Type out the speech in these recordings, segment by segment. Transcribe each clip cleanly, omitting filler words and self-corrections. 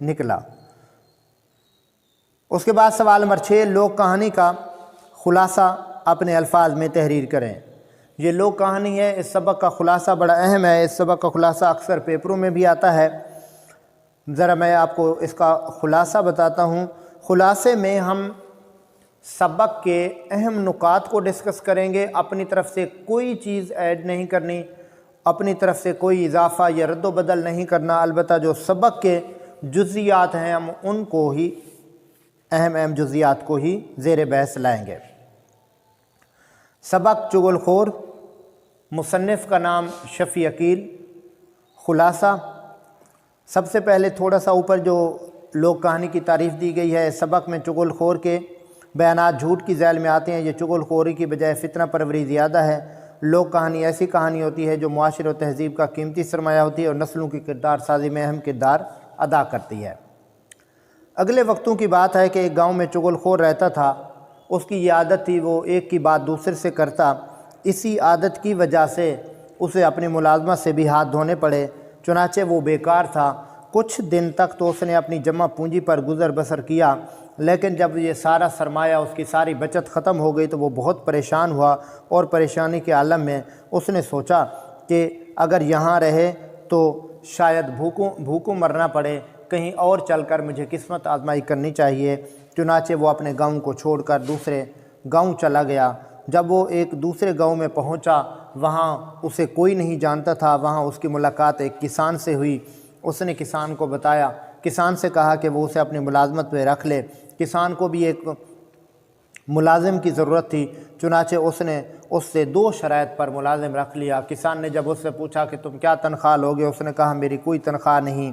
نکلا۔ اس کے بعد سوال نمبر 6، لوک کہانی کا خلاصہ اپنے الفاظ میں تحریر کریں۔ یہ لوک کہانی ہے، اس سبق کا خلاصہ بڑا اہم ہے، اس سبق کا خلاصہ اکثر پیپروں میں بھی آتا ہے۔ ذرا میں آپ کو اس کا خلاصہ بتاتا ہوں۔ خلاصے میں ہم سبق کے اہم نکات کو ڈسکس کریں گے، اپنی طرف سے کوئی چیز ایڈ نہیں کرنی، اپنی طرف سے کوئی اضافہ یا رد و بدل نہیں کرنا، البتہ جو سبق کے جزیات ہیں ہم ان کو ہی، اہم جزیات کو ہی زیر بحث لائیں گے۔ سبق چغل خور، مصنف کا نام شفیع عقیل۔ خلاصہ، سب سے پہلے تھوڑا سا اوپر جو لوک کہانی کی تعریف دی گئی ہے، سبق میں چغل خور کے بیانات جھوٹ کی ذیل میں آتے ہیں۔ یہ چغل خوری کی بجائے فتنہ پروری زیادہ ہے۔ لوک کہانی ایسی کہانی ہوتی ہے جو معاشرے و تہذیب کا قیمتی سرمایہ ہوتی ہے اور نسلوں کی کردار سازی میں اہم کردار ادا کرتی ہے۔ اگلے وقتوں کی بات ہے کہ ایک گاؤں میں چغل خور رہتا تھا۔ اس کی یہ عادت تھی، وہ ایک کی بات دوسرے سے کرتا۔ اسی عادت کی وجہ سے اسے اپنی ملازمت سے بھی ہاتھ دھونے پڑے، چنانچہ وہ بیکار تھا۔ کچھ دن تک تو اس نے اپنی جمع پونجی پر گزر بسر کیا، لیکن جب یہ سارا سرمایہ، اس کی ساری بچت ختم ہو گئی تو وہ بہت پریشان ہوا، اور پریشانی کے عالم میں اس نے سوچا کہ اگر یہاں رہے تو شاید بھوکوں مرنا پڑے، کہیں اور چل کر مجھے قسمت آزمائی کرنی چاہیے۔ چنانچہ وہ اپنے گاؤں کو چھوڑ کر دوسرے گاؤں چلا گیا۔ جب وہ ایک دوسرے گاؤں میں پہنچا، وہاں اسے کوئی نہیں جانتا تھا۔ وہاں اس کی ملاقات ایک کسان سے ہوئی۔ اس نے کسان کو بتایا، کسان سے کہا کہ وہ اسے اپنی ملازمت پہ رکھ لے۔ کسان کو بھی ایک ملازم کی ضرورت تھی، چنانچہ اس نے اس سے 2 شرائط پر ملازم رکھ لیا۔ کسان نے جب اس سے پوچھا کہ تم کیا تنخواہ لوگے، اس نے کہا میری کوئی تنخواہ نہیں،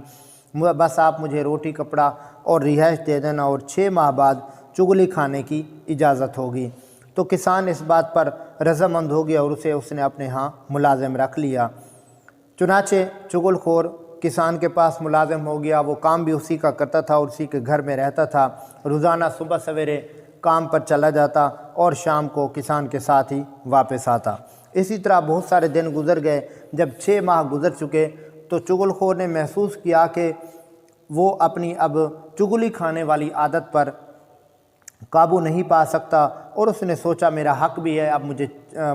بس آپ مجھے روٹی کپڑا اور رہائش دے دینا، اور 6 ماہ بعد چغلی کھانے کی اجازت ہوگی۔ تو کسان اس بات پر رضامند ہو گیا اور اس نے اپنے ہاں ملازم رکھ لیا۔ چنانچہ چغل خور کسان کے پاس ملازم ہو گیا۔ وہ کام بھی اسی کا کرتا تھا اور اسی کے گھر میں رہتا تھا۔ روزانہ صبح سویرے کام پر چلا جاتا اور شام کو کسان کے ساتھ ہی واپس آتا۔ اسی طرح بہت سارے دن گزر گئے۔ جب 6 ماہ گزر چکے تو چغل خور نے محسوس کیا کہ وہ اپنی اب چغلی کھانے والی عادت پر قابو نہیں پا سکتا، اور اس نے سوچا میرا حق بھی ہے، اب مجھے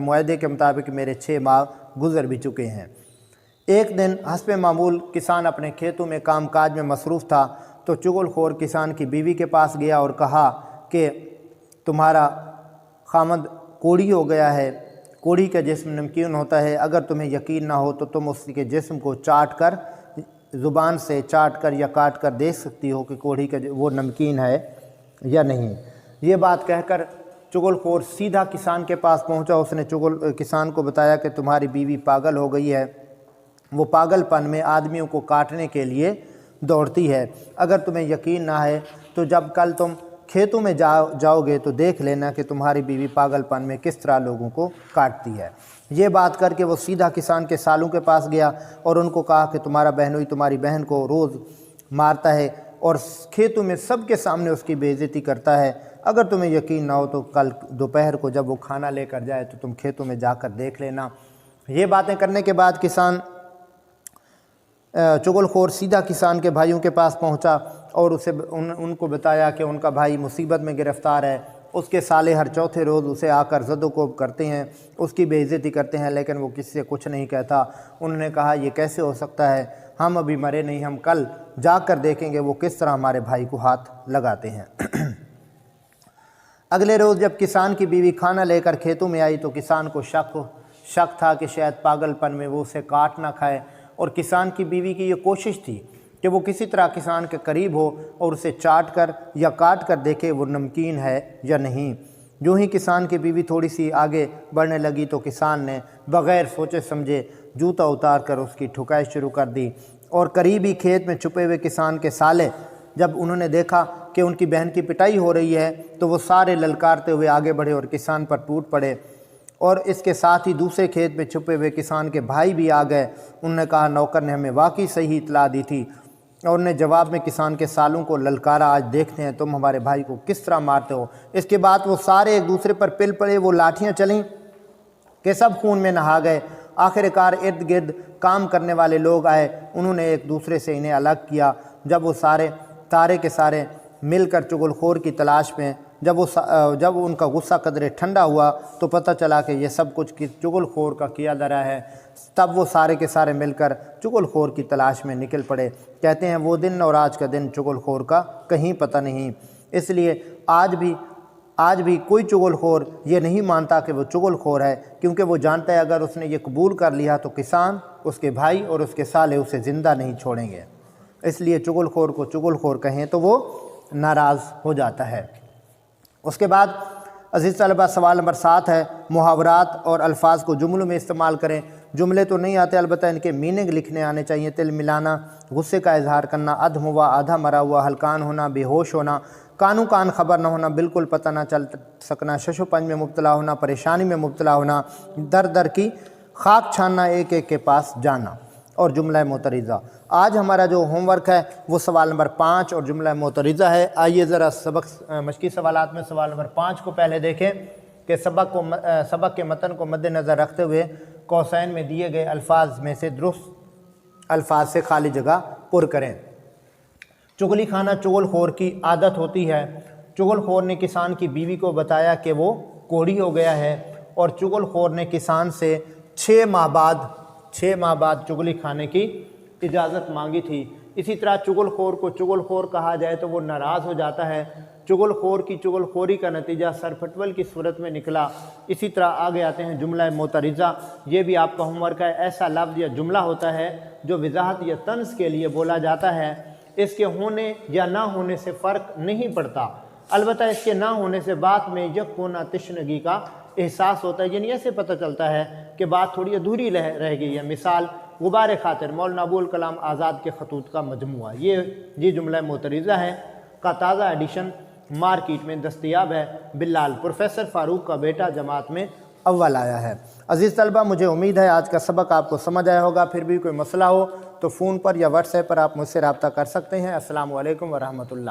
معاہدے کے مطابق میرے 6 ماہ گزر بھی چکے ہیں۔ ایک دن حسب معمول کسان اپنے کھیتوں میں کام کاج میں مصروف تھا، تو چغل خور کسان کی بیوی کے پاس گیا اور کہا کہ تمہارا خامد کوڑی ہو گیا ہے۔ کوڑی کا جسم نمکین ہوتا ہے، اگر تمہیں یقین نہ ہو تو تم اس کے جسم کو چاٹ کر، زبان سے چاٹ کر یا کاٹ کر دیکھ سکتی ہو کہ کوڑی کا وہ نمکین ہے یا نہیں۔ یہ بات کہہ کر چغل خور سیدھا کسان کے پاس پہنچا۔ اس نے کسان کو بتایا کہ تمہاری بیوی پاگل ہو گئی ہے، وہ پاگل پن میں آدمیوں کو کاٹنے کے لیے دوڑتی ہے۔ اگر تمہیں یقین نہ ہے تو جب کل تم کھیتوں میں جاؤ گے تو دیکھ لینا کہ تمہاری بیوی پاگل پن میں کس طرح لوگوں کو کاٹتی ہے۔ یہ بات کر کے وہ سیدھا کسان کے سالوں کے پاس گیا اور ان کو کہا کہ تمہارا بہنوئی تمہاری بہن کو روز مارتا ہے اور کھیتوں میں سب کے سامنے اس کی بے عزتی کرتا ہے۔ اگر تمہیں یقین نہ ہو تو کل دوپہر کو جب وہ کھانا لے کر جائے تو تم کھیتوں میں جا کر دیکھ لینا۔ یہ باتیں کرنے کے بعد چغل خور سیدھا کسان کے بھائیوں کے پاس پہنچا اور ان کو بتایا کہ ان کا بھائی مصیبت میں گرفتار ہے۔ اس کے سالے ہر چوتھے روز اسے آ کر زد و کوب کرتے ہیں، اس کی بے عزتی کرتے ہیں، لیکن وہ کسی سے کچھ نہیں کہتا۔ انہوں نے کہا یہ کیسے ہو سکتا ہے، ہم ابھی مرے نہیں، ہم کل جا کر دیکھیں گے وہ کس طرح ہمارے بھائی کو ہاتھ لگاتے ہیں۔ اگلے روز جب کسان کی بیوی کھانا لے کر کھیتوں میں آئی تو کسان کو شک تھا کہ شاید پاگل پن میں وہ اسے کاٹ نہ کھائے، اور کسان کی بیوی کی یہ کوشش تھی کہ وہ کسی طرح کسان کے قریب ہو اور اسے چاٹ کر یا کاٹ کر دیکھے وہ نمکین ہے یا نہیں۔ جو ہی کسان کی بیوی تھوڑی سی آگے بڑھنے لگی تو کسان نے بغیر سوچے سمجھے جوتا اتار کر اس کی ٹھکائی شروع کر دی، اور قریبی کھیت میں چھپے ہوئے کسان کے سالے جب انہوں نے دیکھا کہ ان کی بہن کی پٹائی ہو رہی ہے تو وہ سارے للکارتے ہوئے آگے بڑھے اور کسان پر ٹوٹ پڑے، اور اس کے ساتھ ہی دوسرے کھیت میں چھپے ہوئے کسان کے بھائی بھی آ گئے۔ انہوں نے کہا نوکر نے ہمیں واقعی صحیح اطلاع دی تھی، اور انہیں جواب میں کسان کے سالوں کو للکارا، آج دیکھتے ہیں تم ہمارے بھائی کو کس طرح مارتے ہو۔ اس کے بعد وہ سارے ایک دوسرے پر پل پڑے، وہ لاٹھیاں چلیں کہ سب خون میں نہا گئے۔ آخر کار ارد گرد کام کرنے والے لوگ آئے، انہوں نے ایک دوسرے سے انہیں الگ کیا۔ جب وہ سارے کے سارے مل کر چغل خور کی تلاش میں جب ان کا غصہ قدرے ٹھنڈا ہوا تو پتہ چلا کہ یہ سب کچھ چغل خور کا کیا دھرا ہے، تب وہ سارے کے سارے مل کر چغل خور کی تلاش میں نکل پڑے۔ کہتے ہیں وہ دن اور آج کا دن چغل خور کا کہیں پتہ نہیں۔ اس لیے آج بھی کوئی چغل خور یہ نہیں مانتا کہ وہ چغل خور ہے، کیونکہ وہ جانتا ہے اگر اس نے یہ قبول کر لیا تو کسان، اس کے بھائی اور اس کے سالے اسے زندہ نہیں چھوڑیں گے۔ اس لیے چغل خور کو چغل خور کہیں تو وہ ناراض ہو جاتا ہے۔ اس کے بعد عزیز طلبہ سوال نمبر 7 ہے، محاورات اور الفاظ کو جملوں میں استعمال کریں۔ جملے تو نہیں آتے، البتہ ان کے میننگ لکھنے آنے چاہیے۔ تل ملانا، غصے کا اظہار کرنا، ادھم ہوا، آدھا مرا ہوا، ہلکان ہونا، بے ہوش ہونا، کانوں کان خبر نہ ہونا، بالکل پتہ نہ چل سکنا، شش و پنج میں مبتلا ہونا، پریشانی میں مبتلا ہونا، در در کی خاک چھاننا، ایک ایک کے پاس جانا، اور جملہ معترضہ۔ آج ہمارا جو ہوم ورک ہے وہ سوال نمبر 5 اور جملہ معترضہ ہے۔ آئیے ذرا مشقی سوالات میں سوال نمبر 5 کو پہلے دیکھیں کہ سبق کے متن کو مد نظر رکھتے ہوئے قوسین میں دیے گئے الفاظ میں سے درست الفاظ سے خالی جگہ پر کریں۔ چغلی خانہ چغل خور کی عادت ہوتی ہے۔ چغل خور نے کسان کی بیوی کو بتایا کہ وہ کوڑی ہو گیا ہے، اور چغل خور نے کسان سے 6 ماہ بعد چغلی کھانے کی اجازت مانگی تھی۔ اسی طرح چغل خور کو چغل خور کہا جائے تو وہ ناراض ہو جاتا ہے۔ چغل خور کی چغل خوری کا نتیجہ سرپھٹول کی صورت میں نکلا۔ اسی طرح آگے آتے ہیں جملہ معترضہ۔ یہ بھی آپ کا ہوم ورک ہے۔ ایسا لفظ یا جملہ ہوتا ہے جو وضاحت یا طنز کے لیے بولا جاتا ہے، اس کے ہونے یا نہ ہونے سے فرق نہیں پڑتا، البتہ اس کے نہ ہونے سے بات میں یک ہونا تشنگی کا احساس ہوتا ہے، یعنی ایسے پتہ چلتا ہے کہ بات تھوڑی ادھوری رہ گئی ہے۔ مثال غبار خاطر، مولانا ابوالکلام آزاد کے خطوط کا مجموعہ۔ یہ جملہ معترضہ ہے کا تازہ ایڈیشن مارکیٹ میں دستیاب ہے۔ بلال، پروفیسر فاروق کا بیٹا جماعت میں اول آیا ہے۔ عزیز طلبہ، مجھے امید ہے آج کا سبق آپ کو سمجھ آیا ہوگا۔ پھر بھی کوئی مسئلہ ہو تو فون پر یا واٹس ایپ پر آپ مجھ سے رابطہ کر سکتے ہیں۔ السلام علیکم ورحمۃ اللہ۔